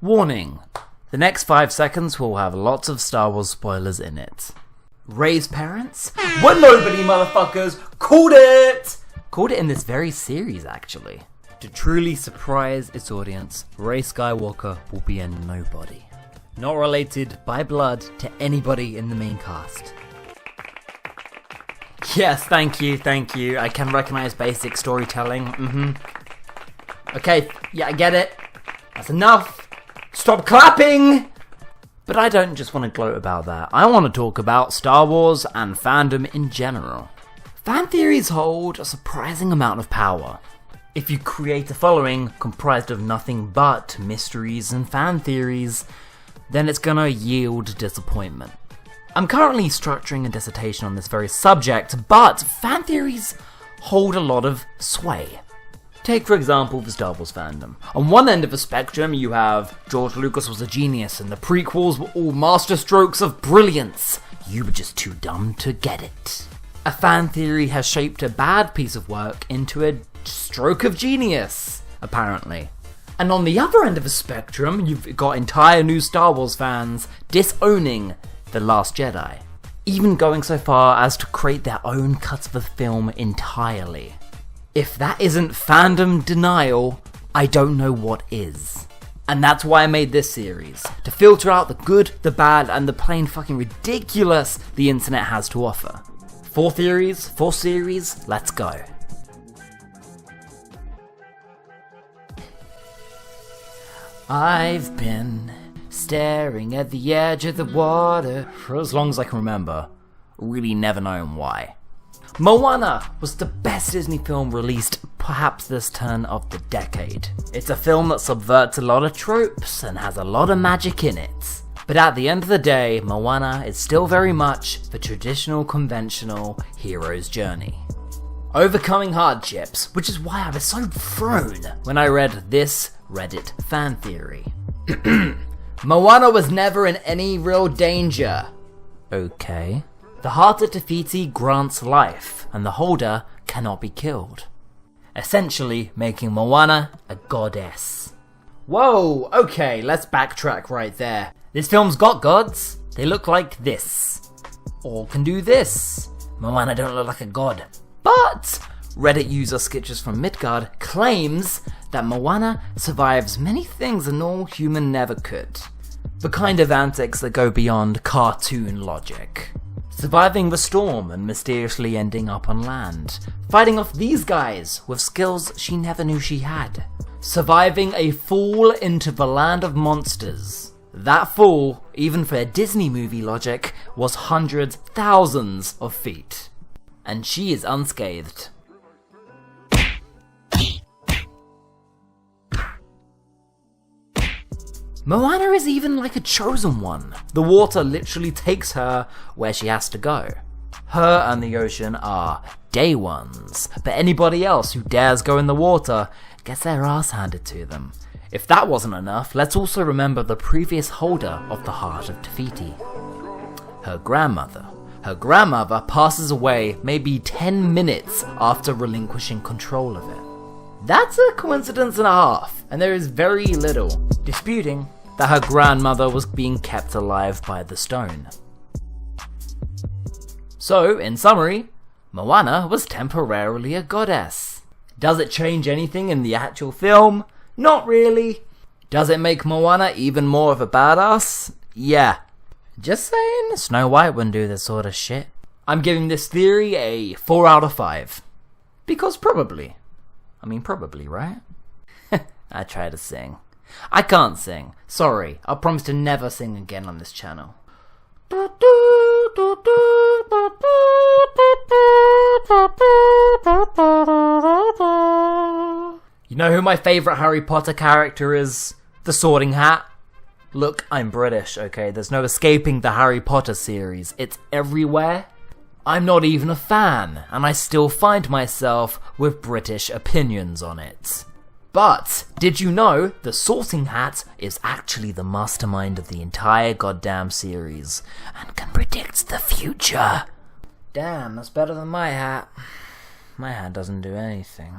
Warning. The next 5 seconds will have lots of Star Wars spoilers in it. Rey's parents? Well, nobody, motherfuckers! Called it! Called it in this very series, actually. To truly surprise its audience, Rey Skywalker will be a nobody. Not related by blood to anybody in the main cast. Yes, thank you. I can recognize basic storytelling. Okay, yeah, I get it. That's enough. Stop clapping! But I don't just want to gloat about that. I want to talk about Star Wars and fandom in general. Fan theories hold a surprising amount of power. If you create a following comprised of nothing but mysteries and fan theories, then it's gonna yield disappointment. I'm currently structuring a dissertation on this very subject, but fan theories hold a lot of sway. Take, for example, the Star Wars fandom. On one end of the spectrum, you have George Lucas was a genius and the prequels were all masterstrokes of brilliance. You were just too dumb to get it. A fan theory has shaped a bad piece of work into a stroke of genius, apparently. And on the other end of the spectrum, you've got entire new Star Wars fans disowning The Last Jedi, even going so far as to create their own cut of the film entirely. If that isn't fandom denial, I don't know what is. And that's why I made this series, to filter out the good, the bad, and the plain fucking ridiculous the internet has to offer. 4 theories, 4 series, let's go. I've been staring at the edge of the water for as long as I can remember, really never known why. Moana was the best Disney film released perhaps this turn of the decade. It's a film that subverts a lot of tropes and has a lot of magic in it. But at the end of the day, Moana is still very much the traditional conventional hero's journey. Overcoming hardships, which is why I was so thrown when I read this Reddit fan theory. Moana was never in any real danger. Okay. The heart of Te Fiti grants life, and the holder cannot be killed. Essentially making Moana a goddess. Whoa, okay, let's backtrack right there. This film's got gods. They look like this. Or can do this. Moana don't look like a god. But Reddit user Skitches from Midgard claims that Moana survives many things a normal human never could. The kind of antics that go beyond cartoon logic. Surviving the storm and mysteriously ending up on land. Fighting off these guys with skills she never knew she had. Surviving a fall into the land of monsters. That fall, even for a Disney movie logic, was hundreds, thousands of feet. And she is unscathed. Moana is even like a chosen one. The water literally takes her where she has to go. Her and the ocean are day ones, but anybody else who dares go in the water gets their ass handed to them. If that wasn't enough, let's also remember the previous holder of the heart of Te Fiti. Her grandmother. Her grandmother passes away maybe 10 minutes after relinquishing control of it. That's a coincidence and a half, and there is very little disputing that her grandmother was being kept alive by the stone. So, in summary, Moana was temporarily a goddess. Does it change anything in the actual film? Not really. Does it make Moana even more of a badass? Yeah. Just saying, Snow White wouldn't do this sort of shit. I'm giving this theory a 4 out of 5. Because probably. I mean, probably, right? I try to sing. I can't sing. Sorry, I'll promise to never sing again on this channel. You know who my favourite Harry Potter character is? The Sorting Hat. Look, I'm British, okay? There's no escaping the Harry Potter series. It's everywhere. I'm not even a fan, and I still find myself with British opinions on it. But, did you know the Sorting Hat is actually the mastermind of the entire goddamn series, and can predict the future? Damn, that's better than my hat. My hat doesn't do anything.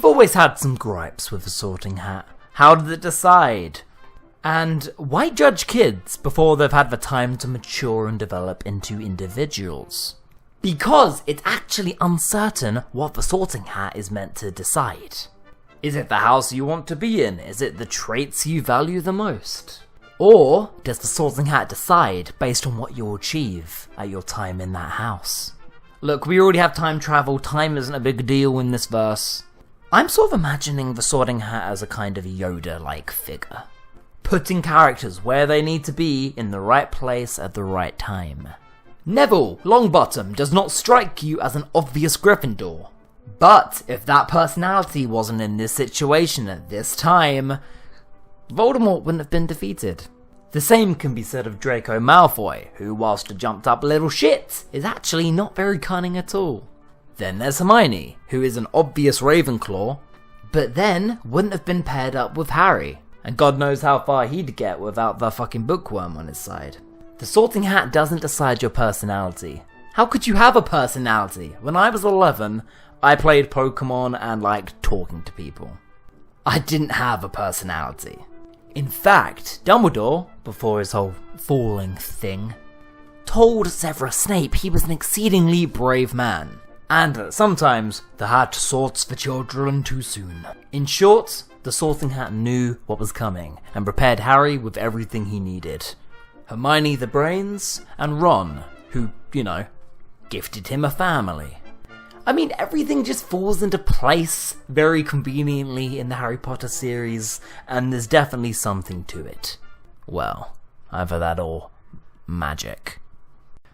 I've always had some gripes with the Sorting Hat. How did it decide? And why judge kids before they've had the time to mature and develop into individuals? Because it's actually uncertain what the Sorting Hat is meant to decide. Is it the house you want to be in? Is it the traits you value the most? Or does the Sorting Hat decide based on what you'll achieve at your time in that house? Look, we already have time travel, time isn't a big deal in this verse. I'm sort of imagining the Sorting Hat as a kind of Yoda-like figure. Putting characters where they need to be in the right place at the right time. Neville Longbottom does not strike you as an obvious Gryffindor. But if that personality wasn't in this situation at this time, Voldemort wouldn't have been defeated. The same can be said of Draco Malfoy, who whilst a jumped up little shit, is actually not very cunning at all. Then there's Hermione, who is an obvious Ravenclaw, but then wouldn't have been paired up with Harry, and God knows how far he'd get without the fucking bookworm on his side. The Sorting Hat doesn't decide your personality. How could you have a personality? When I was 11, I played Pokemon and liked talking to people. I didn't have a personality. In fact, Dumbledore, before his whole falling thing, told Severus Snape he was an exceedingly brave man, and that sometimes the hat sorts for children too soon. In short, the Sorting Hat knew what was coming, and prepared Harry with everything he needed. Hermione the brains, and Ron, who, gifted him a family. I mean, everything just falls into place very conveniently in the Harry Potter series, and there's definitely something to it. Well, either that or magic.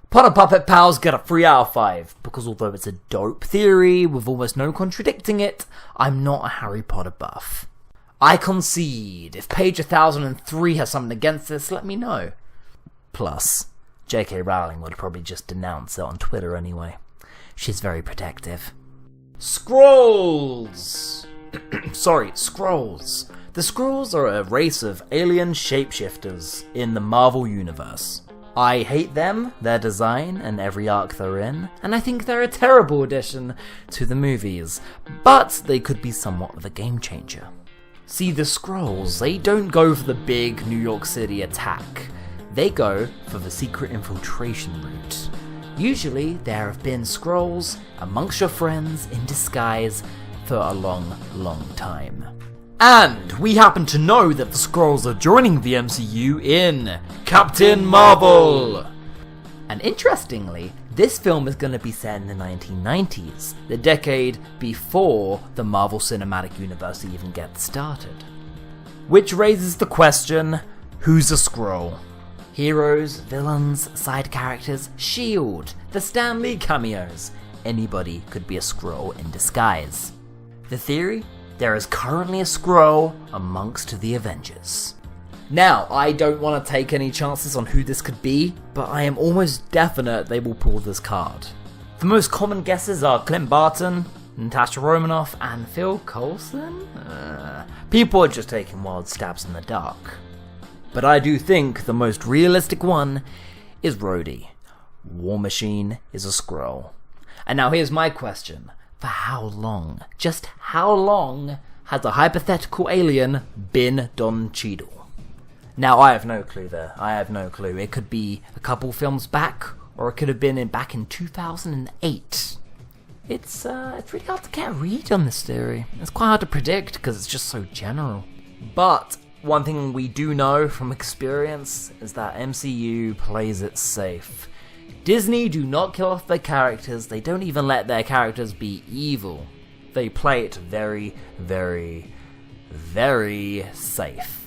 Potter Puppet Pals get a 3 out of 5, because although it's a dope theory with almost no contradicting it, I'm not a Harry Potter buff. I concede. If page 1003 has something against this, let me know. Plus, J.K. Rowling would probably just denounce it on Twitter anyway. She's very protective. Skrulls! Skrulls. The Skrulls are a race of alien shapeshifters in the Marvel Universe. I hate them, their design, and every arc they're in, and I think they're a terrible addition to the movies, but they could be somewhat of a game changer. See, the Skrulls, they don't go for the big New York City attack. They go for the secret infiltration route. Usually, there have been Skrulls amongst your friends in disguise for a long, long time. And we happen to know that the Skrulls are joining the MCU in Captain Marvel! And interestingly, this film is going to be set in the 1990s, the decade before the Marvel Cinematic Universe even gets started. Which raises the question, who's a Skrull? Heroes, villains, side characters, S.H.I.E.L.D., the Stan Lee cameos. Anybody could be a Skrull in disguise. The theory? There is currently a Skrull amongst the Avengers. Now, I don't want to take any chances on who this could be, but I am almost definite they will pull this card. The most common guesses are Clint Barton, Natasha Romanoff, and Phil Coulson? People are just taking wild stabs in the dark. But I do think the most realistic one is Rhodey. War Machine is a Skrull. And now here's my question. For how long, just how long, has a hypothetical alien been Don Cheadle? Now I have no clue there. I have no clue. It could be a couple films back, or it could have been back in 2008. It's really hard to get a read on this theory. It's quite hard to predict because it's just so general. But one thing we do know from experience is that MCU plays it safe. Disney do not kill off their characters, they don't even let their characters be evil. They play it very, very, very safe.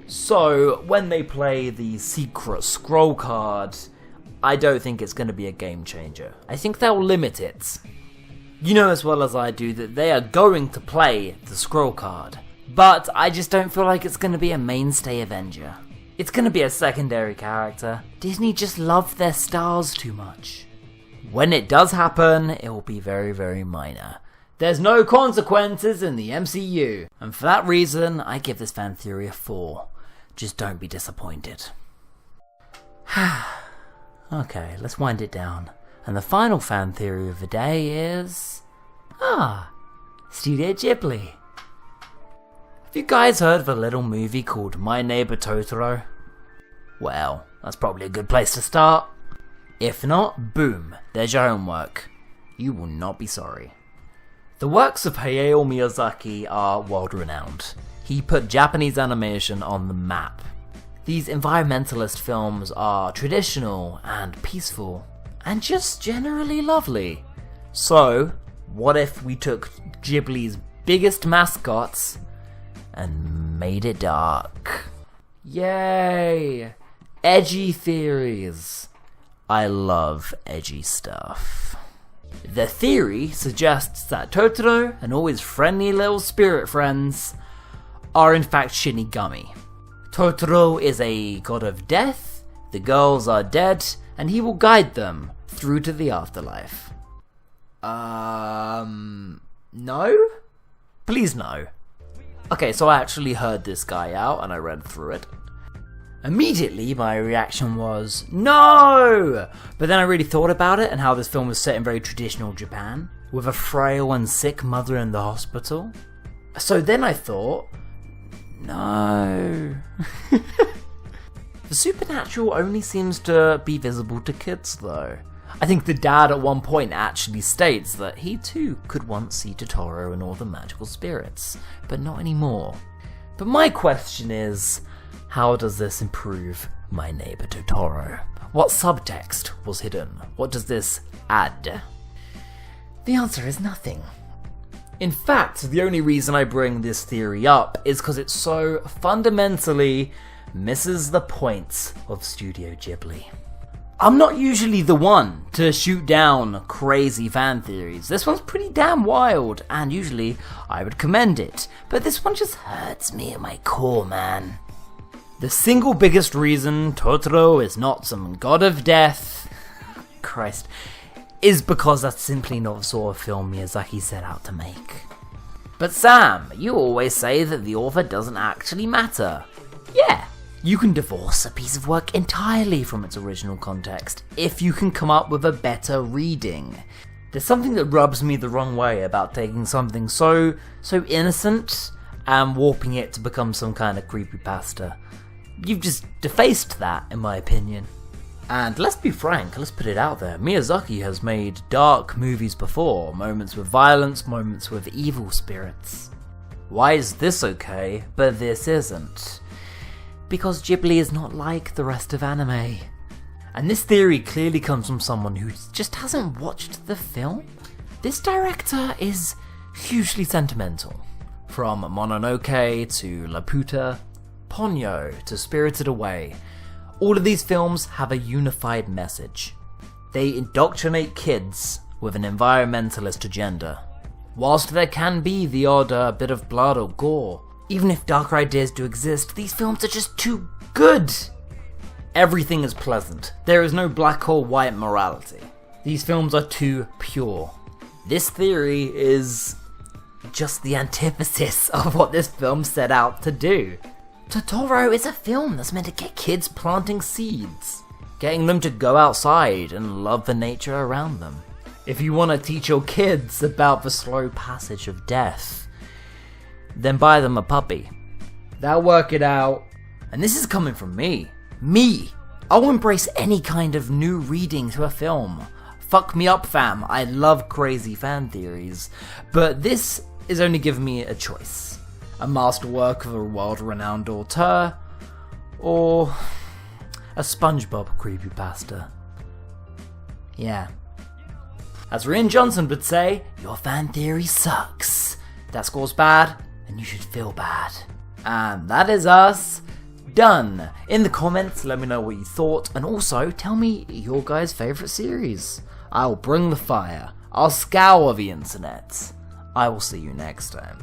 So, when they play the secret Skrull card, I don't think it's going to be a game changer. I think they'll limit it. You know as well as I do that they are going to play the Skrull card. But I just don't feel like it's going to be a mainstay Avenger. It's going to be a secondary character. Disney just love their stars too much. When it does happen, it will be very, very minor. There's no consequences in the MCU. And for that reason, I give this fan theory a 4. Just don't be disappointed. Okay, let's wind it down. And the final fan theory of the day is... Studio Ghibli. Have you guys heard of a little movie called My Neighbour Totoro? Well, that's probably a good place to start. If not, boom, there's your homework. You will not be sorry. The works of Hayao Miyazaki are world-renowned. He put Japanese animation on the map. These environmentalist films are traditional and peaceful, and just generally lovely. So, what if we took Ghibli's biggest mascots and made it dark? Yay! Edgy theories. I love edgy stuff. The theory suggests that Totoro and all his friendly little spirit friends are in fact Shinigami. Totoro is a god of death, the girls are dead, and he will guide them through to the afterlife. No? Please no. Okay, so I actually heard this guy out and I read through it. Immediately, my reaction was, no! But then I really thought about it and how this film was set in very traditional Japan, with a frail and sick mother in the hospital. So then I thought, no. The supernatural only seems to be visible to kids though. I think the dad at one point actually states that he too could once see Totoro and all the magical spirits, but not anymore. But my question is, how does this improve My Neighbour Totoro? What subtext was hidden? What does this add? The answer is nothing. In fact, the only reason I bring this theory up is because it so fundamentally misses the point of Studio Ghibli. I'm not usually the one to shoot down crazy fan theories. This one's pretty damn wild, and usually I would commend it, but this one just hurts me at my core, man. The single biggest reason Totoro is not some god of death, Christ, is because that's simply not the sort of film Miyazaki set out to make. But Sam, you always say that the author doesn't actually matter. Yeah, you can divorce a piece of work entirely from its original context if you can come up with a better reading. There's something that rubs me the wrong way about taking something so innocent and warping it to become some kind of creepypasta. You've just defaced that, in my opinion. And let's be frank, let's put it out there, Miyazaki has made dark movies before, moments with violence, moments with evil spirits. Why is this okay, but this isn't? Because Ghibli is not like the rest of anime. And this theory clearly comes from someone who just hasn't watched the film. This director is hugely sentimental. From Mononoke to Laputa, Ponyo to Spirited Away, all of these films have a unified message. They indoctrinate kids with an environmentalist agenda. Whilst there can be the odd bit of blood or gore, even if darker ideas do exist, these films are just too good. Everything is pleasant. There is no black or white morality. These films are too pure. This theory is just the antithesis of what this film set out to do. Totoro is a film that's meant to get kids planting seeds, getting them to go outside and love the nature around them. If you want to teach your kids about the slow passage of death, then buy them a puppy. They'll work it out. And this is coming from me. Me! I'll embrace any kind of new reading to a film. Fuck me up, fam. I love crazy fan theories. But this is only giving me a choice. A masterwork of a world-renowned auteur, or a SpongeBob creepypasta. Yeah. As Rian Johnson would say, your fan theory sucks. That score's bad, and you should feel bad. And that is us done. In the comments, let me know what you thought, and also tell me your guys' favourite series. I'll bring the fire. I'll scour the internet. I will see you next time.